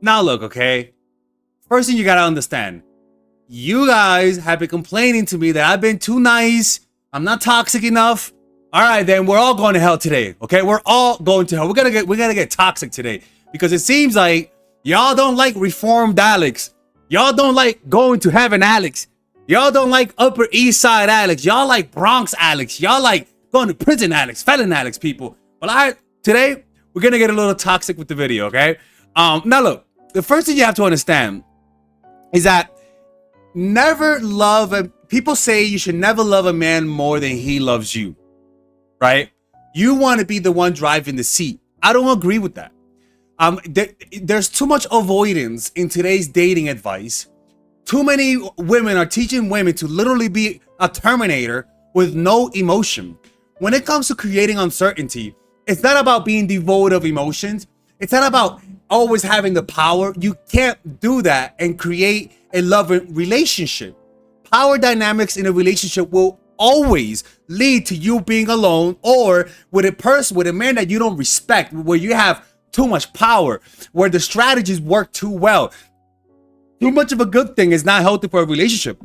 Now look, okay? First thing you gotta understand, you guys have been complaining to me that I've been too nice, I'm not toxic enough. All right, then we're all going to hell today, okay? We're all going to hell. We're gonna get toxic today because it seems like y'all don't like reformed Alex. Y'all don't like going to heaven Alex. Y'all don't like Upper East Side Alex. Y'all like Bronx Alex. Y'all like going to prison Alex, felon Alex people. Well, today we're gonna get a little toxic with the video, okay? Now look, the first thing you have to understand is that never love people say you should never love a man more than he loves you, right? You want to be the one driving the seat. I don't agree with that. There's too much avoidance in today's dating advice. Too many women are teaching women to literally be a Terminator with no emotion. When it comes to creating uncertainty, it's not about being devoid of emotions. It's not about always having the power. You can't do that and create a loving relationship. Power dynamics in a relationship will always lead to you being alone or with a person, with a man that you don't respect, where you have too much power, where the strategies work too well. Too much of a good thing is not healthy for a relationship.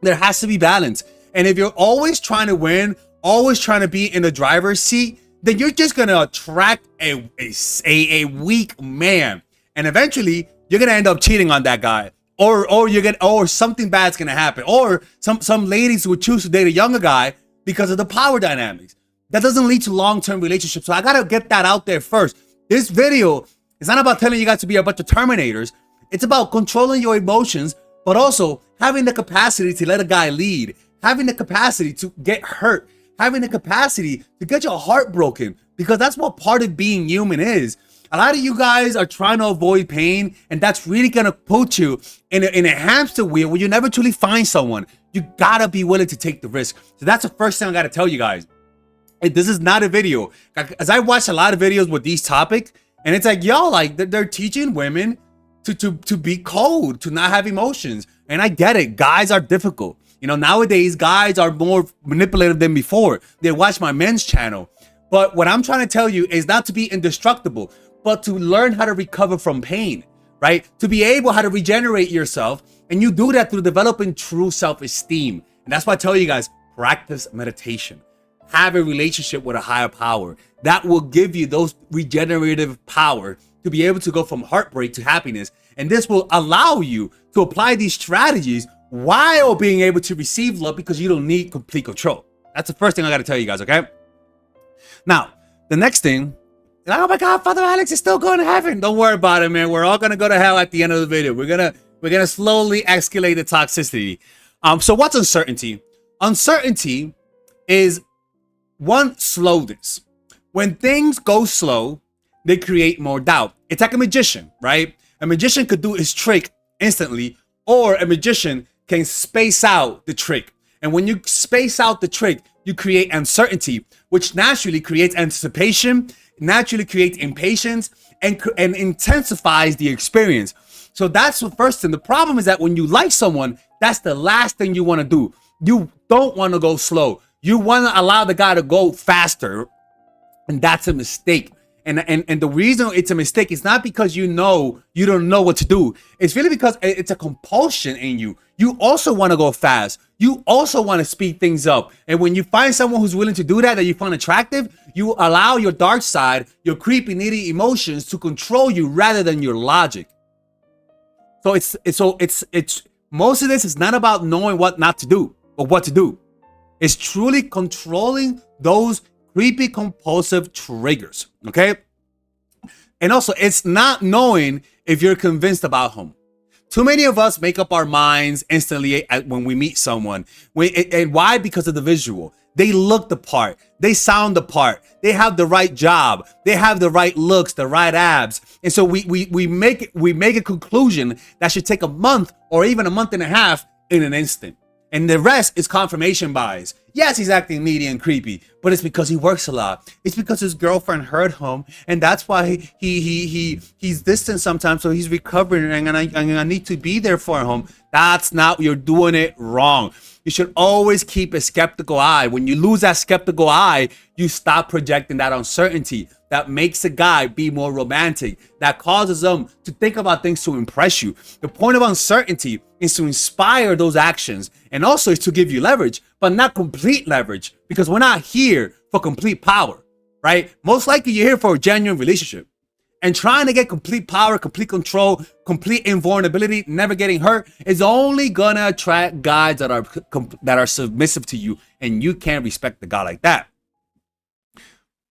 There has to be balance. And if you're always trying to win, always trying to be in the driver's seat, then you're just gonna attract a weak man, and eventually you're gonna end up cheating on that guy, or something bad's gonna happen, or some ladies would choose to date a younger guy because of the power dynamics. That doesn't lead to long-term relationships. So I gotta get that out there first. This video is not about telling you guys to be a bunch of Terminators. It's about controlling your emotions, but also having the capacity to let a guy lead, having the capacity to get hurt, having the capacity to get your heart broken, because that's what part of being human is. A lot of you guys are trying to avoid pain, and that's really gonna put you in a hamster wheel where you never truly find someone. You gotta be willing to take the risk. So that's the first thing I gotta tell you guys. This is not a video. As I watch a lot of videos with these topics, and it's like, y'all, like they're teaching women to be cold, to not have emotions. And I get it, guys are difficult. You know, nowadays, guys are more manipulative than before. They watch my men's channel. But what I'm trying to tell you is not to be indestructible, but to learn how to recover from pain, right? To be able how to regenerate yourself. And you do that through developing true self-esteem. And that's why I tell you guys, practice meditation. Have a relationship with a higher power. That will give you those regenerative power to be able to go from heartbreak to happiness. And this will allow you to apply these strategies while being able to receive love, because you don't need complete control. That's the first thing I got to tell you guys, okay? Now, the next thing, oh my God, Father Alex is still going to heaven. Don't worry about it, man. We're all going to go to hell at the end of the video. We're gonna slowly escalate the toxicity. So what's uncertainty? Uncertainty is one, slowness. When things go slow, they create more doubt. It's like a magician, right? A magician could do his trick instantly, or a magician can space out the trick. And when you space out the trick, you create uncertainty, which naturally creates anticipation, naturally creates impatience, and intensifies the experience. So that's the first thing. The problem is that when you like someone, that's the last thing you want to do. You don't want to go slow. You want to allow the guy to go faster, and that's a mistake. And the reason it's a mistake is not because you don't know what to do. It's really because it's a compulsion in you. You also want to go fast. You also want to speed things up. And when you find someone who's willing to do that you find attractive, you allow your dark side, your creepy, needy emotions to control you rather than your logic. So it's most of this is not about knowing what not to do or what to do. It's truly controlling those creepy compulsive triggers, okay? And also, it's not knowing if you're convinced about him. Too many of us make up our minds instantly when we meet someone. And why? Because of the visual. They look the part. They sound the part. They have the right job. They have the right looks, the right abs. And so we make a conclusion that should take a month or even a month and a half in an instant. And the rest is confirmation bias. Yes, he's acting needy and creepy, but it's because he works a lot. It's because his girlfriend hurt him, and that's why he's distant sometimes, so he's recovering, and I need to be there for him. That's not, you're doing it wrong. You should always keep a skeptical eye. When you lose that skeptical eye, you stop projecting that uncertainty. that makes a guy be more romantic, that causes them to think about things to impress you. The point of uncertainty is to inspire those actions, and also is to give you leverage, but not complete leverage, because we're not here for complete power, right? Most likely you're here for a genuine relationship. And trying to get complete power, complete control, complete invulnerability, never getting hurt, is only gonna attract guys that are submissive to you, and you can't respect the guy like that.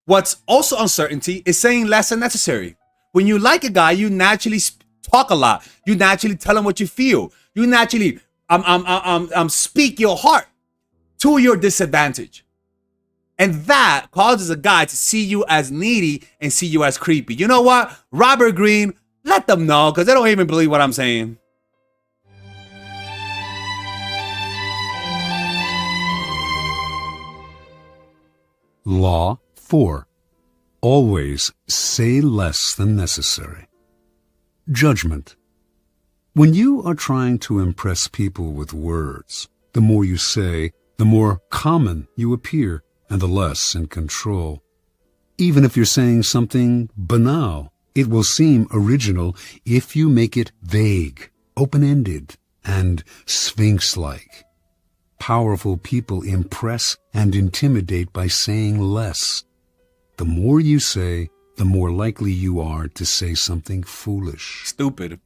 What's also uncertainty is saying less than necessary. When you like a guy, you naturally talk a lot. You naturally tell him what you feel. You naturally speak your heart to your disadvantage. And that causes a guy to see you as needy and see you as creepy. You know what? Robert Greene, let them know, because they don't even believe what I'm saying. Law 4. Always say less than necessary. Judgment. When you are trying to impress people with words, the more you say, the more common you appear, and the less in control. Even if you're saying something banal, it will seem original if you make it vague, open-ended, and sphinx-like. Powerful people impress and intimidate by saying less. The more you say, the more likely you are to say something foolish. Stupid.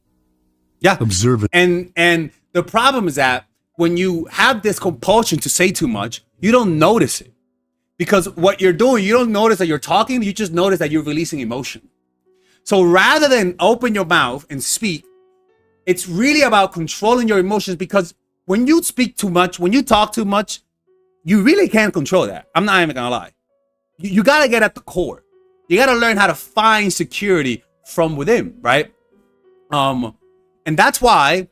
Yeah. Observe it. And the problem is that when you have this compulsion to say too much, you don't notice it. Because what you're doing, you don't notice that you're talking, you just notice that you're releasing emotion. So rather than open your mouth and speak, it's really about controlling your emotions, because when you speak too much, when you talk too much, you really can't control that. I'm not even gonna lie. You gotta get at the core. You gotta learn how to find security from within, right? And that's why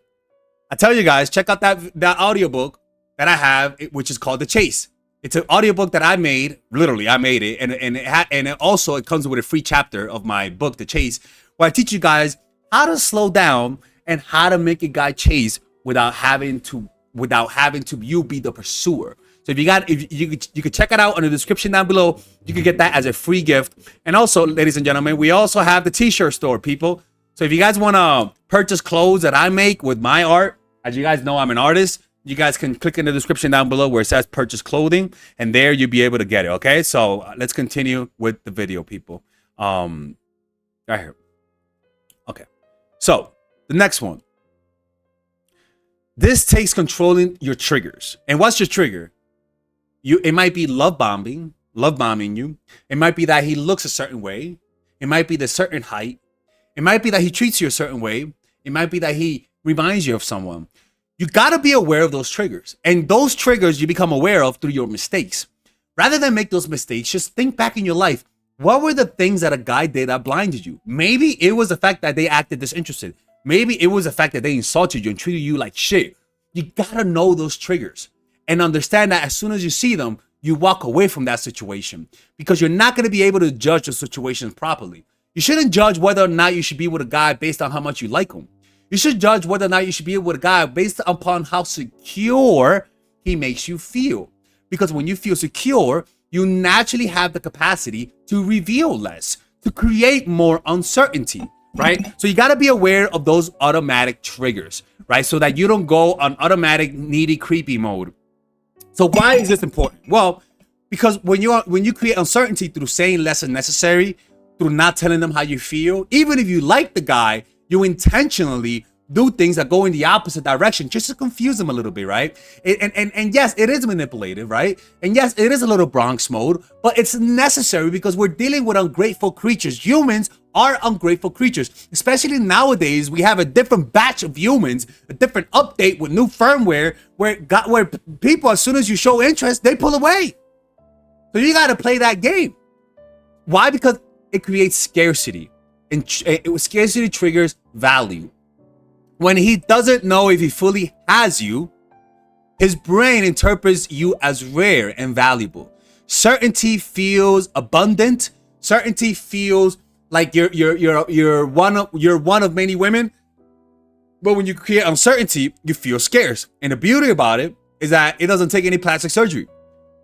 I tell you guys, check out that audiobook that I have, which is called The Chase. It's an audiobook that I made. Literally, I made it, and it also comes with a free chapter of my book, The Chase, where I teach you guys how to slow down and how to make a guy chase without having to you be the pursuer. So if you could check it out in the description down below. You could get that as a free gift. And also, ladies and gentlemen, we also have the t-shirt store, people. So if you guys want to purchase clothes that I make with my art, as you guys know, I'm an artist. You guys can click in the description down below where it says purchase clothing, and there you'll be able to get it. Okay, so let's continue with the video, people. Right here. Okay, so the next one. This takes controlling your triggers. And what's your trigger? It might be love bombing you. It might be that he looks a certain way. It might be the certain height. It might be that he treats you a certain way. It might be that he reminds you of someone. You got to be aware of those triggers. And those triggers you become aware of through your mistakes. Rather than make those mistakes, just think back in your life. What were the things that a guy did that blinded you? Maybe it was the fact that they acted disinterested. Maybe it was the fact that they insulted you and treated you like shit. You got to know those triggers and understand that as soon as you see them, you walk away from that situation, because you're not going to be able to judge the situation properly. You shouldn't judge whether or not you should be with a guy based on how much you like him. You should judge whether or not you should be with a guy based upon how secure he makes you feel. Because when you feel secure, you naturally have the capacity to reveal less, to create more uncertainty, right? So you got to be aware of those automatic triggers, right? So that you don't go on automatic needy, creepy mode. So why is this important? Well, because when you create uncertainty through saying less than necessary, through not telling them how you feel, even if you like the guy, you intentionally do things that go in the opposite direction just to confuse them a little bit, right? And yes, it is manipulative, right? And yes, it is a little Bronx mode, but it's necessary because we're dealing with ungrateful creatures. Humans are ungrateful creatures, especially nowadays. We have a different batch of humans, a different update with new firmware where people, as soon as you show interest, they pull away. So you got to play that game. Why? Because it creates scarcity, and scarcity triggers value. When he doesn't know if he fully has you, his brain interprets you as rare and valuable. Certainty feels abundant. Certainty feels like you're one of many women. But when you create uncertainty, you feel scarce. And the beauty about it is that it doesn't take any plastic surgery.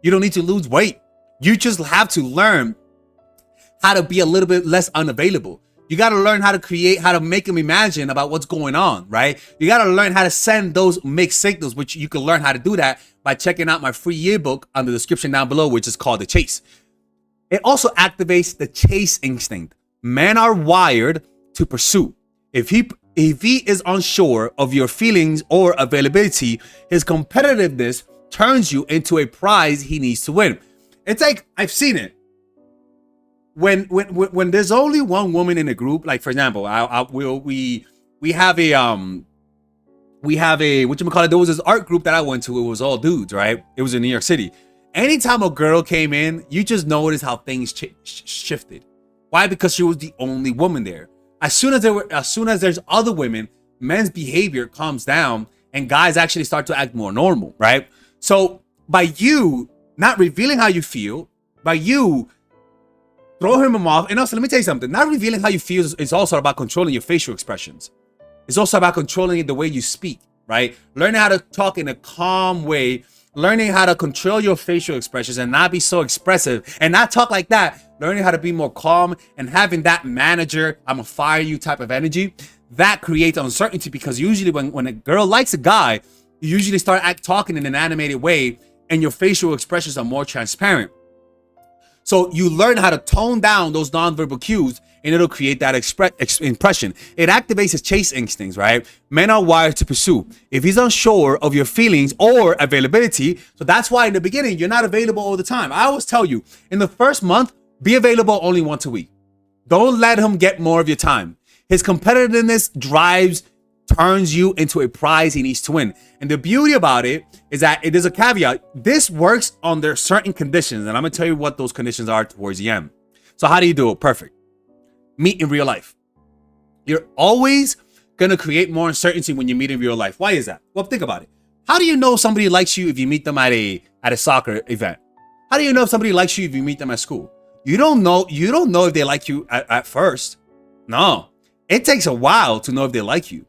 You don't need to lose weight. You just have to learn how to be a little bit less unavailable. You got to learn how to create, how to make them imagine about what's going on, right? You got to learn how to send those mixed signals, which you can learn how to do that by checking out my free yearbook on the description down below, which is called The Chase. It also activates the chase instinct. Men are wired to pursue. If he is unsure of your feelings or availability, his competitiveness turns you into a prize he needs to win. It's like, I've seen it. When there's only one woman in a group, like for example, we have a whatchamacallit, there was this art group that I went to. It was all dudes, right? It was in New York City. Anytime a girl came in, you just noticed how things shifted. Why? Because she was the only woman there. As soon as there's other women, men's behavior calms down and guys actually start to act more normal, right? So by you not revealing how you feel, by you throw him off. And also, let me tell you something. Not revealing how you feel is also about controlling your facial expressions. It's also about controlling the way you speak, right? Learning how to talk in a calm way. Learning how to control your facial expressions and not be so expressive and not talk like that. Learning how to be more calm and having that manager, I'm gonna fire you type of energy. That creates uncertainty because usually when a girl likes a guy, you usually start talking in an animated way and your facial expressions are more transparent. So you learn how to tone down those nonverbal cues and it'll create that impression. It activates his chase instincts, right? Men are wired to pursue. If he's unsure of your feelings or availability, so that's why in the beginning, you're not available all the time. I always tell you, in the first month, be available only once a week. Don't let him get more of your time. His competitiveness turns you into a prize he needs to win. And the beauty about it is that it is a caveat. This works under certain conditions, and I'm gonna tell you what those conditions are towards the end. So how do you do it? Perfect. Meet in real life. You're always gonna create more uncertainty when you meet in real life. Why is that? Well, think about it. How do you know somebody likes you if you meet them at a soccer event? How do you know if somebody likes you if you meet them at school? You don't know if they like you at first. No. It takes a while to know if they like you.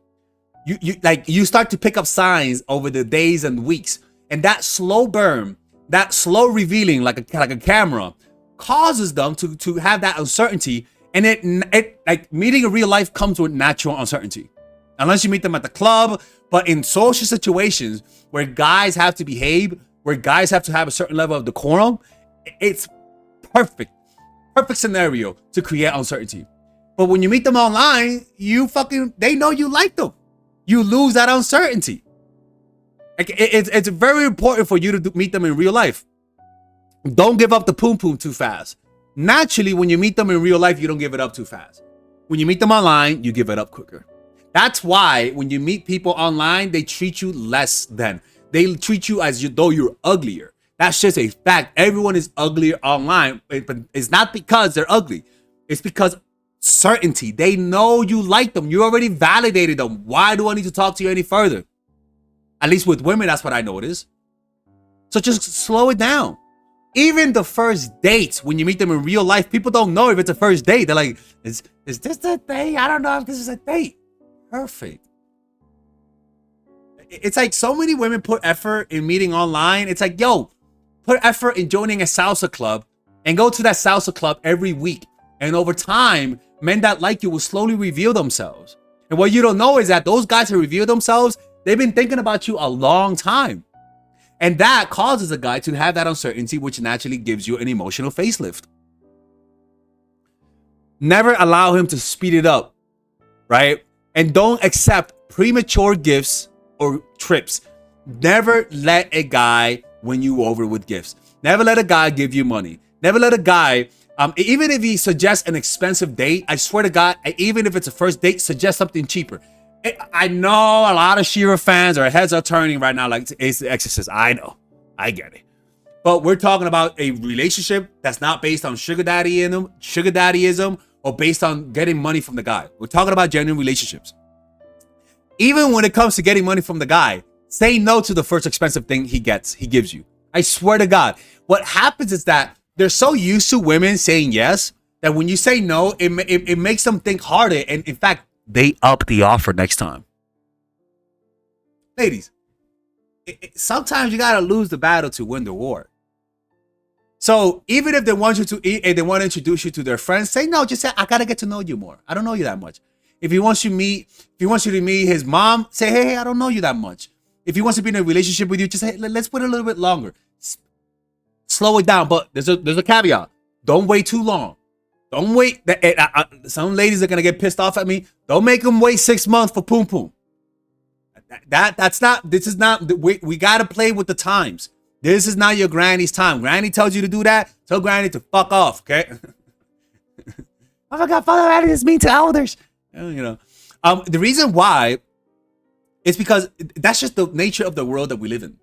You start to pick up signs over the days and weeks, and that slow burn, that slow revealing like a camera causes them to have that uncertainty. And it like meeting in real life comes with natural uncertainty unless you meet them at the club. But in social situations where guys have to behave, where guys have to have a certain level of decorum, it's perfect scenario to create uncertainty. But when you meet them online, they know you like them. You lose that uncertainty. Like it's very important for you to meet them in real life. Don't give up the poom poom too fast. Naturally, when you meet them in real life, you don't give it up too fast. When you meet them online, you give it up quicker. That's why when you meet people online, they treat you less than. They treat you as though you're uglier. That's just a fact. Everyone is uglier online, but it's not because they're ugly. It's because certainty. They know you like them. You already validated them. Why do I need to talk to you any further? At least with women, that's what I notice. So just slow it down. Even the first date, when you meet them in real life, people don't know if it's a first date. They're like, is this a date? I don't know if this is a date. Perfect. It's like so many women put effort in meeting online. It's like, yo, put effort in joining a salsa club and go to that salsa club every week. And over time, men that like you will slowly reveal themselves. And what you don't know is that those guys who reveal themselves, they've been thinking about you a long time. And that causes a guy to have that uncertainty, which naturally gives you an emotional facelift. Never allow him to speed it up, right? And don't accept premature gifts or trips. Never let a guy win you over with gifts. Never let a guy give you money. Never let a guy, even if he suggests an expensive date, I swear to God, even if it's a first date, suggest something cheaper. I know a lot of She-Ra fans, or heads are turning right now like Ace the Exorcist. I know. I get it. But we're talking about a relationship that's not based on sugar daddyism, or based on getting money from the guy. We're talking about genuine relationships. Even when it comes to getting money from the guy, say no to the first expensive thing he gives you. I swear to God. What happens is that they're so used to women saying yes that when you say no, it makes them think harder. And in fact, they up the offer next time. Ladies, sometimes you got to lose the battle to win the war. So even if they want you to eat and they want to introduce you to their friends, say no. Just say, I gotta get to know you more. I don't know you that much. If he wants you to meet his mom, say, hey, I don't know you that much. If he wants to be in a relationship with you, just say, let's put it a little bit longer. Slow it down, but there's a caveat. Don't wait too long. Don't wait. Some ladies are gonna get pissed off at me. Don't make them wait 6 months for poom poom. That's not. This is not. We gotta play with the times. This is not your granny's time. Granny tells you to do that. Tell granny to fuck off. Okay. Oh my God, Father Addy is mean to elders. You know, the reason why is because that's just the nature of the world that we live in.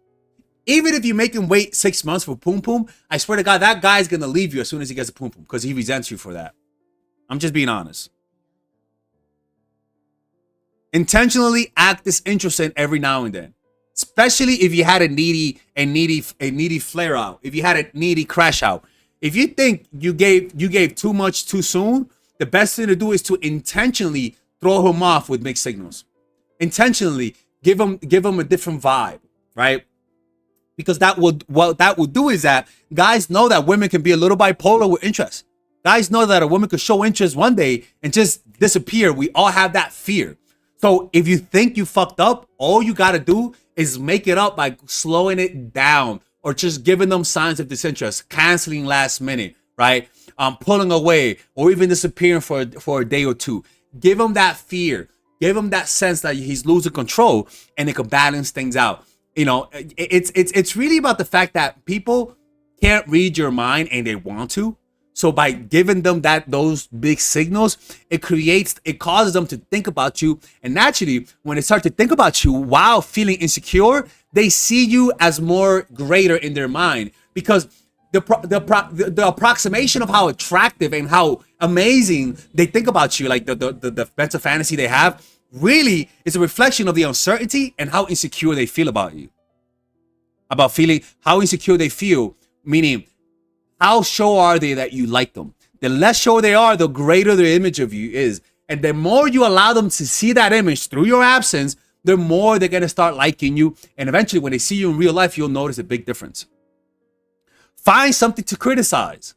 Even if you make him wait 6 months for poom poom, I swear to God, that guy's gonna leave you as soon as he gets a poom poom because he resents you for that. I'm just being honest. Intentionally act disinterested every now and then, especially if you had a needy flare out, if you had a needy crash out. If you think you gave too much too soon, the best thing to do is to intentionally throw him off with mixed signals. Intentionally give him a different vibe, right? Because what that will do is that guys know that women can be a little bipolar with interest. Guys know that a woman could show interest one day and just disappear. We all have that fear. So if you think you fucked up, all you got to do is make it up by slowing it down or just giving them signs of disinterest, canceling last minute, right? Pulling away or even disappearing for a day or two. Give them that fear. Give him that sense that he's losing control and it can balance things out. You know, it's really about the fact that people can't read your mind and they want to. So by giving them those big signals, it causes them to think about you. And naturally, when they start to think about you while feeling insecure, they see you as more greater in their mind because the approximation of how attractive and how amazing they think about you, like the mental fantasy they have, really is a reflection of the uncertainty and how insecure they feel about you. About feeling how insecure they feel, meaning how sure are they that you like them? The less sure they are, the greater their image of you is. And the more you allow them to see that image through your absence, the more they're going to start liking you. And eventually, when they see you in real life, you'll notice a big difference. Find something to criticize,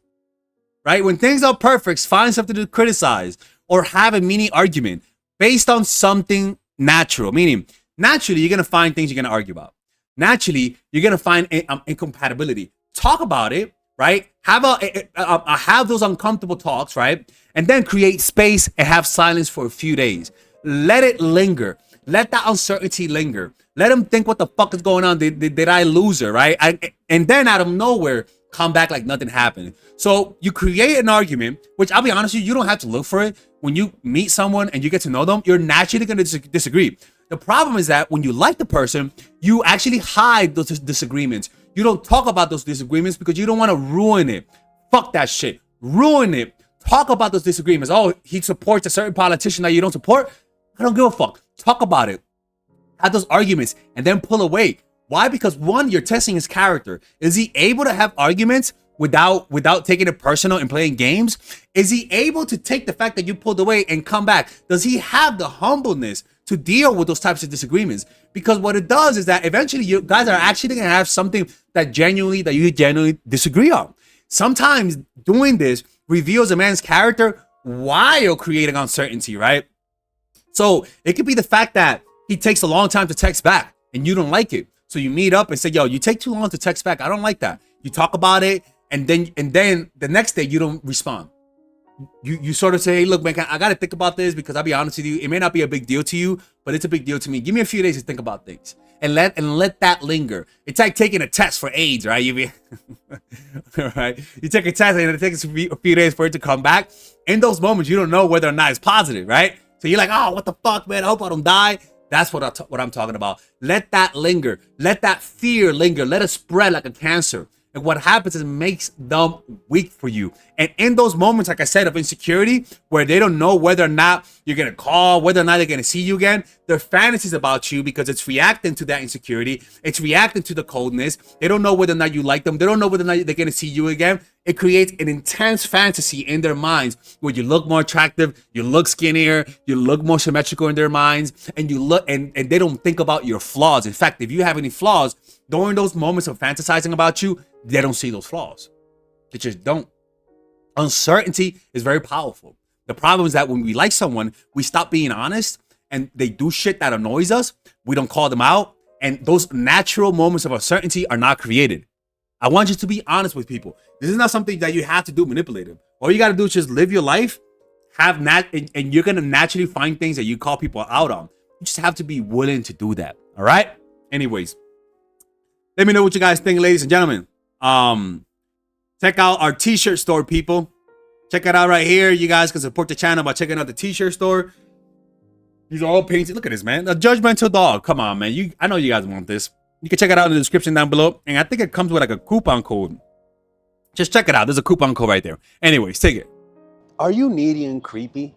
right? When things are perfect, find something to criticize or have a mini argument based on something natural. Meaning, naturally, you're going to find things you're going to argue about. Naturally, you're going to find incompatibility. Talk about it, right? Have those uncomfortable talks, right? And then create space and have silence for a few days. Let it linger. Let that uncertainty linger. Let them think, what the fuck is going on? Did I lose her, right? And then out of nowhere, come back like nothing happened. So you create an argument, which I'll be honest with you, you don't have to look for it. When you meet someone and you get to know them, you're naturally going to disagree. The problem is that when you like the person, you actually hide those disagreements. You don't talk about those disagreements because you don't want to ruin it. Fuck that shit. Ruin it. Talk about those disagreements. Oh, he supports a certain politician that you don't support. I don't give a fuck. Talk about it. Have those arguments and then pull away. Why? Because one, you're testing his character. Is he able to have arguments without taking it personal and playing games? Is he able to take the fact that you pulled away and come back? Does he have the humbleness to deal with those types of disagreements? Because what it does is that eventually you guys are actually going to have something that you genuinely disagree on. Sometimes doing this reveals a man's character while creating uncertainty, right? So it could be the fact that he takes a long time to text back and you don't like it. So you meet up and say, yo, you take too long to text back. I don't like that. You talk about it and then the next day you don't respond. You sort of say, hey, look, man, I got to think about this because I'll be honest with you. It may not be a big deal to you, but it's a big deal to me. Give me a few days to think about things and let that linger. It's like taking a test for AIDS, right? Right? You take a test and it takes a few days for it to come back. In those moments, you don't know whether or not it's positive, right? So you're like, oh, what the fuck, man? I hope I don't die. That's what I'm talking about. Let that linger. Let that fear linger. Let it spread like a cancer. And what happens is it makes them weak for you. And in those moments, like I said, of insecurity, where they don't know whether or not you're going to call, whether or not they're going to see you again, their fantasies about you because it's reacting to that insecurity. It's reacting to the coldness. They don't know whether or not you like them. They don't know whether or not they're going to see you again. It creates an intense fantasy in their minds where you look more attractive, you look skinnier, you look more symmetrical in their minds, and you look and they don't think about your flaws. In fact, if you have any flaws, during those moments of fantasizing about you, they don't see those flaws. They just don't. Uncertainty is very powerful. The problem is that when we like someone, we stop being honest and they do shit that annoys us. We don't call them out. And those natural moments of uncertainty are not created. I want you to be honest with people. This is not something that you have to do manipulative. All you got to do is just live your life, and you're going to naturally find things that you call people out on. You just have to be willing to do that. All right? Anyways, let me know what you guys think, ladies and gentlemen. Check out our t-shirt store, people. Check it out right here. You guys can support the channel by checking out the t-shirt store. These are all painted. Look at this, man. A judgmental dog. Come on, man. I know you guys want this. You can check it out in the description down below. And I think it comes with like a coupon code. Just check it out. There's a coupon code right there. Anyways, take it. Are you needy and creepy?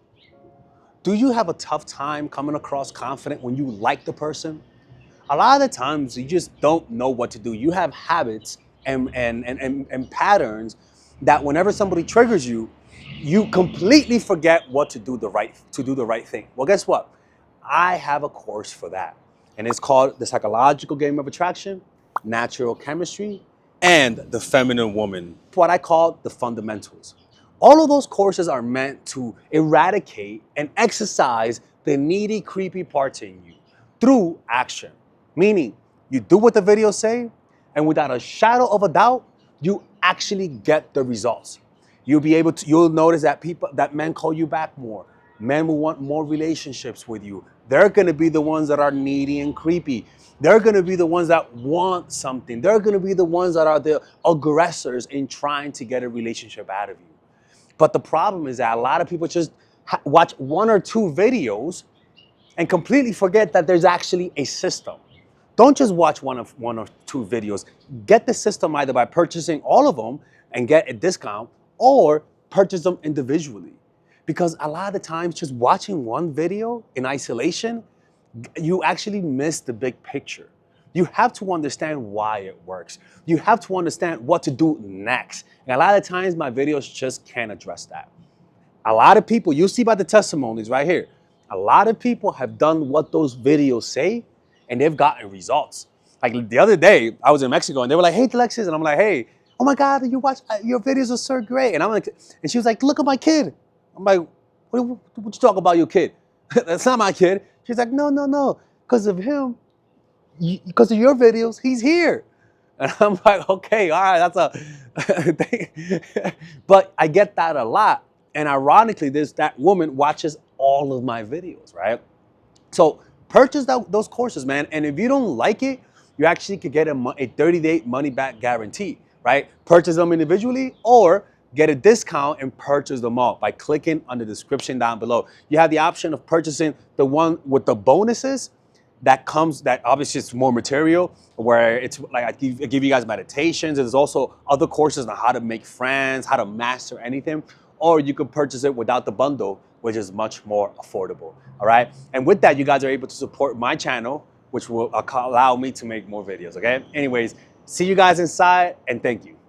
Do you have a tough time coming across confident when you like the person? A lot of the times you just don't know what to do. You have habits and patterns that whenever somebody triggers you, you completely forget what to do the right thing. Well, guess what? I have a course for that. And it's called The Psychological Game of Attraction, Natural Chemistry, and The Feminine Woman. What I call the fundamentals. All of those courses are meant to eradicate and exercise the needy, creepy parts in you through action. Meaning, you do what the videos say, and without a shadow of a doubt, you actually get the results. You'll notice that men call you back more. Men will want more relationships with you. They're gonna be the ones that are needy and creepy. They're gonna be the ones that want something. They're gonna be the ones that are the aggressors in trying to get a relationship out of you. But the problem is that a lot of people just watch one or two videos and completely forget that there's actually a system. Don't just watch one or two videos. Get the system either by purchasing all of them and get a discount, or purchase them individually. Because a lot of the times just watching one video in isolation, you actually miss the big picture. You have to understand why it works. You have to understand what to do next. And a lot of times my videos just can't address that. A lot of people, you see by the testimonies right here, a lot of people have done what those videos say and they've gotten results. Like the other day, I was in Mexico and they were like, "Hey, Alexis," and I'm like, "Hey, oh my God, your videos are so great." And I'm like, and she was like, "Look at my kid." I'm like, what you talk about your kid? That's not my kid. She's like, no, because of him, because of your videos, he's here. And I'm like, okay, all right, that's a thing. But I get that a lot. And ironically, that woman watches all of my videos, right? So purchase those courses, man. And if you don't like it, you actually could get a 30-day money-back guarantee, right? Purchase them individually or get a discount and purchase them all by clicking on the description down below. You have the option of purchasing the one with the bonuses that obviously it's more material, where it's like I give you guys meditations. There's also other courses on how to make friends, how to master anything, or you could purchase it without the bundle, which is much more affordable, all right? And with that, you guys are able to support my channel, which will allow me to make more videos, okay? Anyways, see you guys inside, and thank you.